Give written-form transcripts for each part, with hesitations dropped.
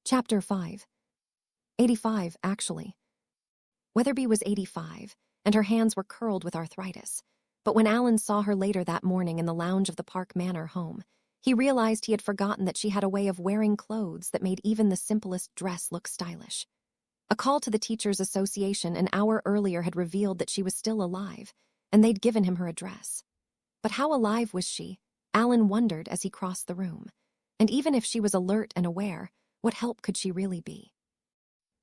Chapter 5. 85, actually. Weatherby was 85, and her hands were curled with arthritis. But when Alan saw her later that morning in the lounge of the Park Manor home, he realized he had forgotten that she had a way of wearing clothes that made even the simplest dress look stylish. A call to the Teachers' Association an hour earlier had revealed that she was still alive, and they'd given him her address. But how alive was she? Alan wondered as he crossed the room. And even if she was alert and aware, what help could she really be?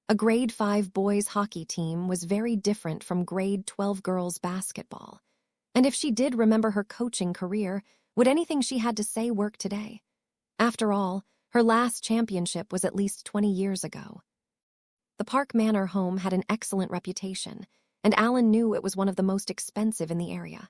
A grade 5 boys hockey team was very different from grade 12 girls basketball. And if she did remember her coaching career, would anything she had to say work today? After all, her last championship was at least 20 years ago. The Park Manor home had an excellent reputation, and Alan knew it was one of the most expensive in the area.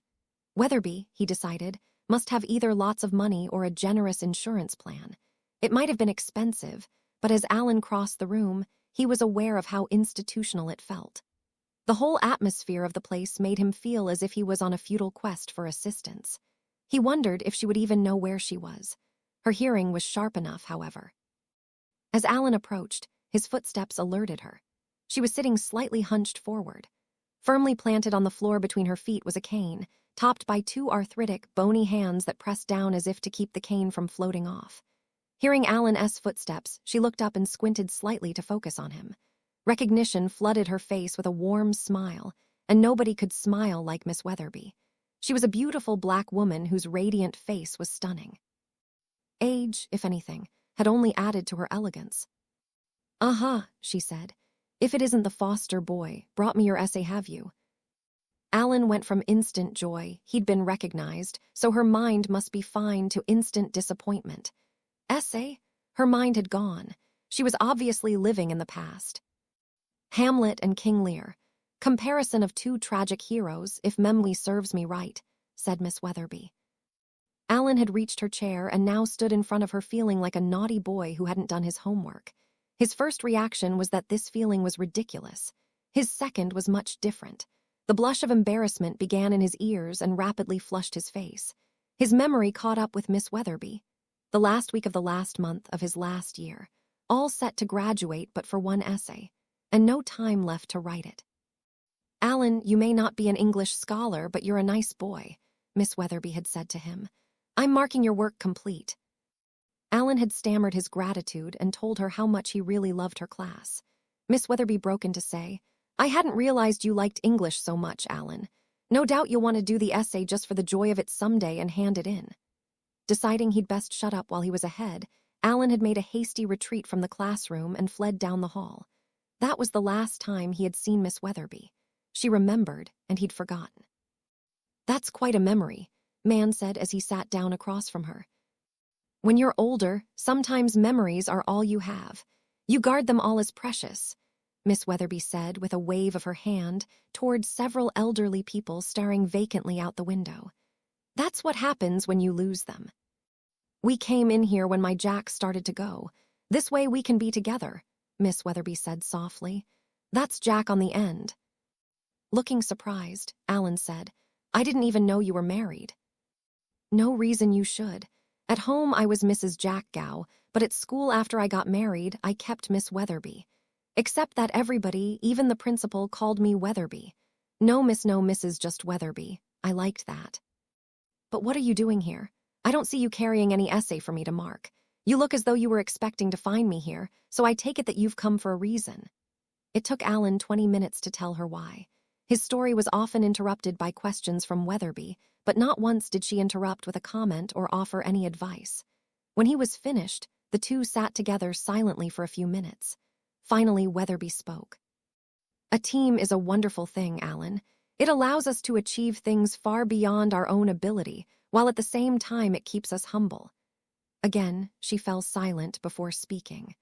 Weatherby, he decided, must have either lots of money or a generous insurance plan. It might have been expensive, but as Alan crossed the room, he was aware of how institutional it felt. The whole atmosphere of the place made him feel as if he was on a futile quest for assistance. He wondered if she would even know where she was. Her hearing was sharp enough, however. As Alan approached, his footsteps alerted her. She was sitting slightly hunched forward. Firmly planted on the floor between her feet was a cane, topped by two arthritic, bony hands that pressed down as if to keep the cane from floating off. Hearing Alan's footsteps, she looked up and squinted slightly to focus on him. Recognition flooded her face with a warm smile, and nobody could smile like Miss Weatherby. She was a beautiful black woman whose radiant face was stunning. Age, if anything, had only added to her elegance. "Uh-huh," she said. "If it isn't the foster boy, brought me your essay, have you?" Alan went from instant joy, he'd been recognized, so her mind must be fine, to instant disappointment. Essay? Her mind had gone. She was obviously living in the past. Hamlet and King Lear. Comparison of two tragic heroes, if memory serves me right, said Miss Weatherby. Alan had reached her chair and now stood in front of her feeling like a naughty boy who hadn't done his homework. His first reaction was that this feeling was ridiculous. His second was much different. The blush of embarrassment began in his ears and rapidly flushed his face. His memory caught up with Miss Weatherby. The last week of the last month of his last year, all set to graduate but for one essay, and no time left to write it. "Alan, you may not be an English scholar, but you're a nice boy," Miss Weatherby had said to him. "I'm marking your work complete." Alan had stammered his gratitude and told her how much he really loved her class. Miss Weatherby broke in to say, "I hadn't realized you liked English so much, Alan. No doubt you'll want to do the essay just for the joy of it someday and hand it in." Deciding he'd best shut up while he was ahead, Alan had made a hasty retreat from the classroom and fled down the hall. That was the last time he had seen Miss Weatherby. She remembered, and he'd forgotten. "That's quite a memory," Man said as he sat down across from her. "When you're older, sometimes memories are all you have. You guard them all as precious," Miss Weatherby said with a wave of her hand toward several elderly people staring vacantly out the window. "That's what happens when you lose them. We came in here when my Jack started to go. This way we can be together," Miss Weatherby said softly. "That's Jack on the end." Looking surprised, Alan said, "I didn't even know you were married." "No reason you should. At home I was Mrs. Jack Gow, but at school after I got married, I kept Miss Weatherby. Except that everybody, even the principal, called me Weatherby. No Miss, no Mrs., just Weatherby. I liked that." "But what are you doing here? I don't see you carrying any essay for me to mark. You look as though you were expecting to find me here, so I take it that you've come for a reason." It took Alan 20 minutes to tell her why. His story was often interrupted by questions from Weatherby, but not once did she interrupt with a comment or offer any advice. When he was finished, the two sat together silently for a few minutes. Finally, Weatherby spoke. "A team is a wonderful thing, Alan. It allows us to achieve things far beyond our own ability, while at the same time it keeps us humble." Again, she fell silent before speaking.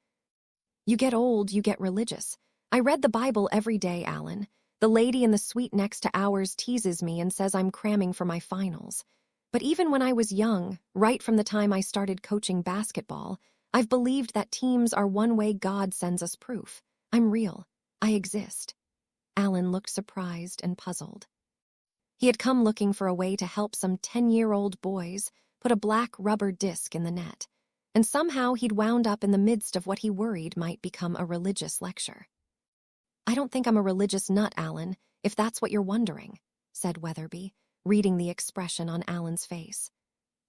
"You get old, you get religious. I read the Bible every day, Alan. The lady in the suite next to ours teases me and says I'm cramming for my finals. But even when I was young, right from the time I started coaching basketball, I've believed that teams are one way God sends us proof. I'm real. I exist." Alan looked surprised and puzzled. He had come looking for a way to help some 10-year-old boys put a black rubber disc in the net. and somehow he'd wound up in the midst of what he worried might become a religious lecture. "I don't think I'm a religious nut, Alan, if that's what you're wondering," said Weatherby, reading the expression on Alan's face.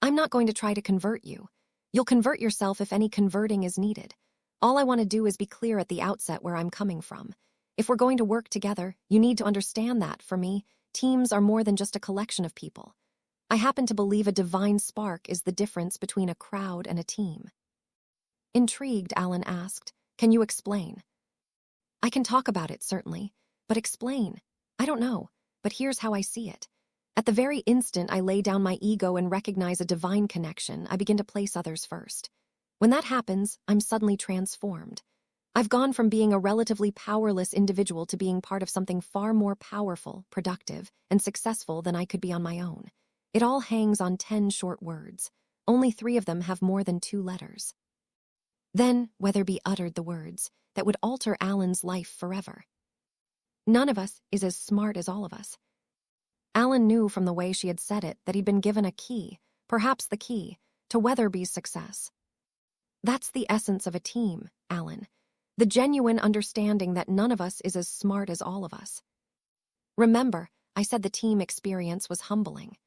"I'm not going to try to convert you. You'll convert yourself if any converting is needed. All I want to do is be clear at the outset where I'm coming from. If we're going to work together, you need to understand that, for me, teams are more than just a collection of people. I happen to believe a divine spark is the difference between a crowd and a team." Intrigued, Alan asked, "Can you explain?" "I can talk about it, certainly, but explain? I don't know, but here's how I see it. At the very instant I lay down my ego and recognize a divine connection, I begin to place others first. When that happens, I'm suddenly transformed. I've gone from being a relatively powerless individual to being part of something far more powerful, productive, and successful than I could be on my own. It all hangs on 10 short words. Only 3 of them have more than 2 letters." Then Weatherby uttered the words that would alter Alan's life forever. "None of us is as smart as all of us." Alan knew from the way she had said it that he'd been given a key, perhaps the key, to Weatherby's success. That's the essence of a team, Alan. The genuine understanding that none of us is as smart as all of us. Remember, I said the team experience was humbling.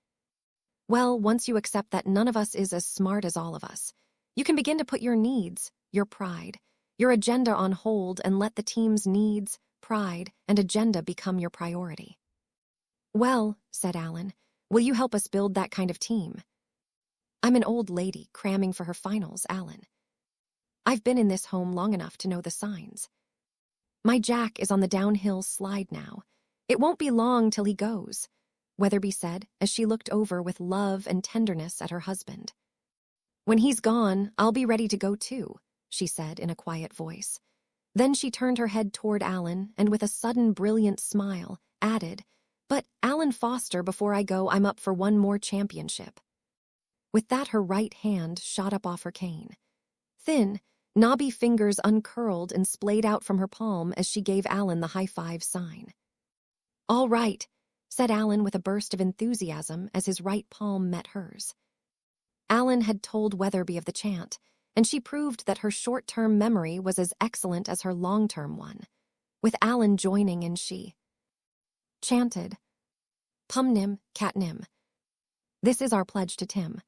Well, once you accept that none of us is as smart as all of us, you can begin to put your needs, your pride, your agenda on hold and let the team's needs, pride, and agenda become your priority. "Well," said Alan, "will you help us build that kind of team?" "I'm an old lady cramming for her finals, Alan. I've been in this home long enough to know the signs. My Jack is on the downhill slide now. It won't be long till he goes," Weatherby said as she looked over with love and tenderness at her husband. "When he's gone, I'll be ready to go too," she said in a quiet voice. Then she turned her head toward Alan and with a sudden brilliant smile added, "But, Alan Foster, before I go, I'm up for one more championship." With that, her right hand shot up off her cane. Thin, knobby fingers uncurled and splayed out from her palm as she gave Alan the high-five sign. "All right," said Alan with a burst of enthusiasm as his right palm met hers. Alan had told Weatherby of the chant, and she proved that her short-term memory was as excellent as her long-term one. With Alan joining in, she chanted, "Pum-nim, cat-nim. This is our pledge to Tim.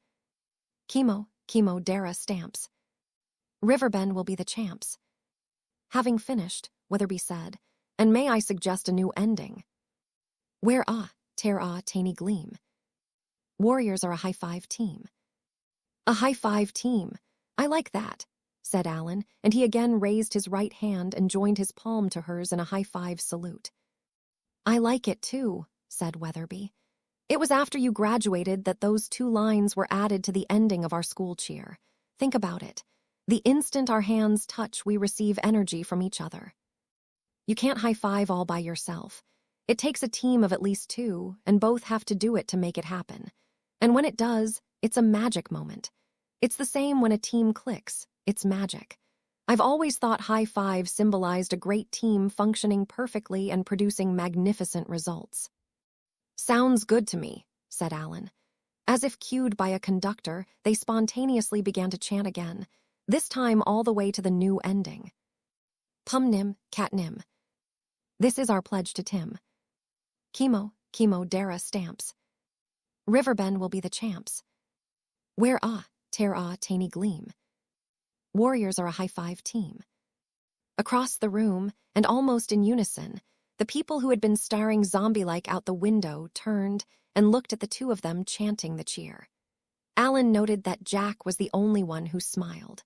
Chemo, chemo, Dara stamps. Riverbend will be the champs." Having finished, Weatherby said, "And may I suggest a new ending? Where tear tainy gleam. Warriors are a high-five team." "A high-five team. I like that," said Alan, and he again raised his right hand and joined his palm to hers in a high-five salute. "I like it too," said Weatherby. "It was after you graduated that those 2 lines were added to the ending of our school cheer. Think about it. The instant our hands touch, we receive energy from each other. You can't high-five all by yourself. It takes a team of at least 2, and both have to do it to make it happen. And when it does, it's a magic moment. It's the same when a team clicks. It's magic. I've always thought high-five symbolized a great team functioning perfectly and producing magnificent results." "Sounds good to me," said Alan. As if cued by a conductor, they spontaneously began to chant again, this time all the way to the new ending. "Pum-nim, cat-nim. This is our pledge to Tim. Chemo, chemo, Dara stamps. Riverbend will be the champs. Where tear tainy gleam. Warriors are a high-five team." Across the room, and almost in unison, the people who had been staring zombie-like out the window turned and looked at the 2 of them chanting the cheer. Alan noted that Jack was the only one who smiled.